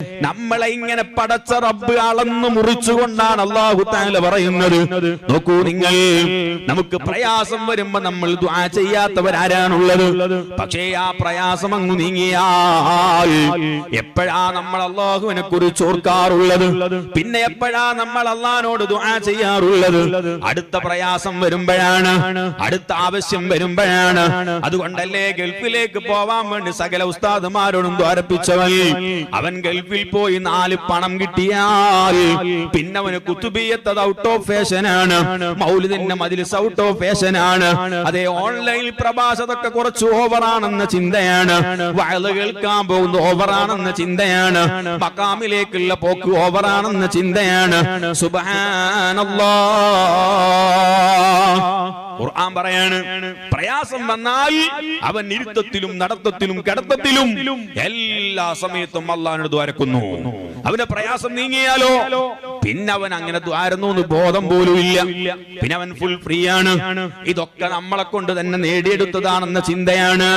നമ്മളെ ഇങ്ങനെ പടച്ച റബ്ബ് അളന്നു മുറിച്ചുകൊണ്ടാണ് അല്ലാഹു തആല പറയുന്നത്. നോക്കൂ നിങ്ങൾ, നമുക്ക് പ്രയാസം വരുമ്പോ നമ്മൾ ദുആ ചെയ്യാത്തവരാരാണുള്ളത്? പക്ഷേ ആ പ്രയാസം അങ്ങ് നീങ്ങിയാൽ എപ്പോഴാ നമ്മൾ അല്ലാഹുവിനെ കുറിച്ച് ഓർക്കാറുള്ളത്? പിന്നെ എപ്പോഴാ നമ്മൾ അല്ലാഹുവിനോട് ദുആ ചെയ്യാറുള്ളത്? അടുത്ത പ്രയാസം വരുമ്പോഴാണ്, അടുത്ത ആവശ്യം വരുമ്പോഴാണ്. അതുകൊണ്ടല്ലേ ഗൾഫിലേക്ക് പോവാൻ വേണ്ടി സകല ഉസ്താദുമാരോടും ദ്വാരപ്പിച്ചവൻ, അവൻ ഗൾഫിൽ പോയി 4 പണം കിട്ടിയാൽ പിന്നെ അവന് കുത്തുബിയ്യത്ത് ഔട്ട് ഓഫ് ഫാഷനാണ്, മൗലിദിന്റെ മജ്ലിസ് ഔട്ട് ഓഫ് ഫാഷനാണ്, അതേ ഓൺലൈൻ പ്രഭാഷണമൊക്കെ കുറച്ച് ഓവറാണെന്ന ചിന്തയാണ്, വഅള് കേൾക്കാൻ പോകുന്ന ഓവറാണെന്ന ചിന്തയാണ്, മഖാമിലേക്കുള്ള പോക്ക് ഓവറാണെന്ന ചിന്തയാണ്. സുബ്ഹാനല്ലാഹ്, ഖുർആൻ പറയാണ്, പ്രയാസം വന്നാൽ അവൻ ഇരുത്തത്തിലും നടത്തത്തിലും കിടത്തത്തിലും എല്ലാ സമയത്തും അല്ലാഹുവിനോട് ദ്വാരക്കുന്നു. അവന്റെ പ്രയാസം നീങ്ങിയാലോ പിന്നെ അവൻ അങ്ങനെ ദ്വാരുന്നു എന്ന് ബോധം പോലും ഇല്ല, പിന്നെ അവൻ ഫുൾ ഫ്രീ ആണ്. ഇതൊക്കെ നമ്മളെ കൊണ്ട് തന്നെ നേടിയെടുത്തതാണെന്ന ചിന്തയാണ്.